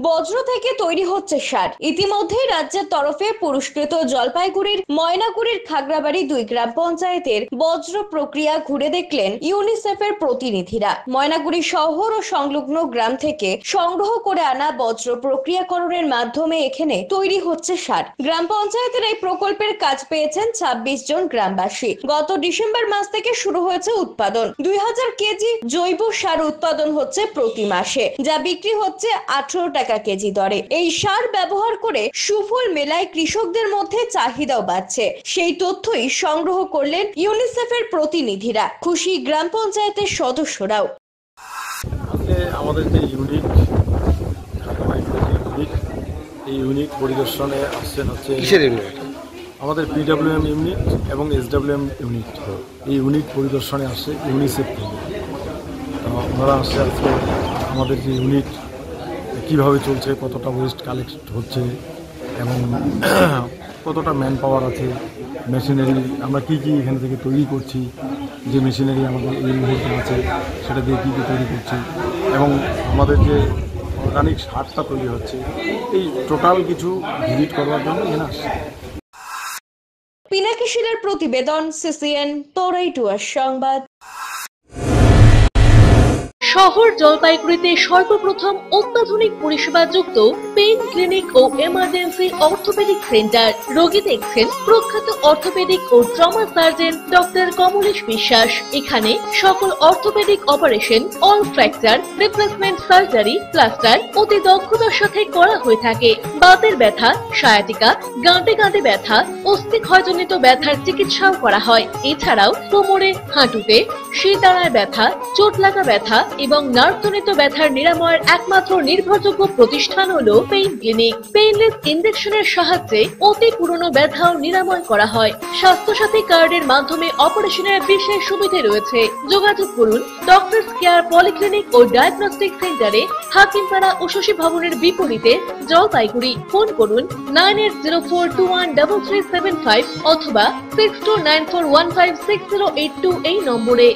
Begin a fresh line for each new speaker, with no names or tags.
বজ্র থেকে তৈরি হচ্ছে সার। ইতিমধ্যে রাজ্যের তরফে পুরস্কৃত জলপাইগুড়ির ময়নাগুড়ির খাগড়াবাড়ি 2 গ্রাম পঞ্চায়েতের বজ্র প্রক্রিয়া ঘুরে দেখলেন ইউনিসেফের প্রতিনিধিরা। ময়নাগুড়ি শহর ও সংলগ্ন গ্রাম থেকে সংগ্রহ করে আনা বজ্র প্রক্রিয়াকরণের মাধ্যমে এখানে তৈরি হচ্ছে সার। গ্রাম পঞ্চায়েতের এই প্রকল্পের কাজ পেয়েছেন 26 জন গ্রামবাসী। গত ডিসেম্বর মাস থেকে শুরু হয়েছে উৎপাদন। 2000 কেজি জৈব সার উৎপাদন হচ্ছে প্রতি মাসে, যা বিক্রি হচ্ছে 18 টাকা কেজি দরে। এই সার ব্যবহার করে সুফল মেলায় কৃষকদের মধ্যে চাহিদাও বাড়ছে। সেই তথ্যই সংগ্রহ করলেন ইউনিসেফের প্রতিনিধিরা। খুশি গ্রাম পঞ্চায়েতের সদস্যরাও।
আমাদের যে ইউনিট পরিদর্শনে আসছেন হচ্ছে আমাদের PWM ইউনিট এবং SWM ইউনিট। এই ইউনিট পরিদর্শনে আসছে ইউনিসেফ থেকে। ওনারা আসছে আজকে আমাদের যে ইউনিট কীভাবে চলছে, কতটা ওয়েস্ট কালেক্ট হচ্ছে এবং কতটা ম্যান পাওয়ার আছে, মেশিনারি আমরা কী কী এখান থেকে তৈরি করছি, যে মেশিনারি আমাদের এই মুহূর্তে আছে সেটা দিয়ে কী কী তৈরি করছি এবং আমাদের যে অর্গানিক সারটা তৈরি হচ্ছে, এই টোটাল কিছু ভিজিট করবার জন্য এখানে আসছে।
পিনাকি শীলের প্রতিবেদন, CCN তোরাইটুয়ার সংবাদ।
শহর জলপাইগুড়িতে সর্বপ্রথম অত্যাধুনিক পরিষেবা যুক্ত পেইন ক্লিনিক ও এমার্জেন্সি অর্থোপেডিক সেন্টার। রোগী দেখছেন প্রখ্যাত অর্থোপেডিক ও ট্রমা সার্জন ডক্টর কমলেশ বিশ্বাস। এখানে সকল orthopaedic operation, all fracture, replacement surgery, plaster অতি দক্ষতার সাথে করা হয়ে থাকে। বাতের ব্যথা, সায়াটিকা, গাঁটে গাঁটে ব্যথা, অস্থি ক্ষয়জনিত ব্যথার চিকিৎসাও করা হয়। এছাড়াও কোমরে, হাঁটুতে, শিরদাঁড়ায় ব্যথা, চোট লাগা ব্যথা এবং নার্ভজনিত ব্যথার নিরাময়ের একমাত্র নির্ভরযোগ্য প্রতিষ্ঠান হলো পেইন ক্লিনিক। পেইনলেস ইনজেকশনের সাহায্যে অতি পুরনো ব্যথাও নিরাময় করা হয়। স্বাস্থ্যসাথী কার্ডের মাধ্যমে অপারেশনের বিশেষ সুবিধা রয়েছে। যোগাযোগ করুন ডক্টরস কেয়ার পলিক্লিনিক ও ডায়াগনস্টিক সেন্টারে, হাকিমপাড়া উষসী ভবনের বিপরীতে, জলপাইগুড়ি। ফোন করুন 9804213375 অথবা 6294156082 এই নম্বরে।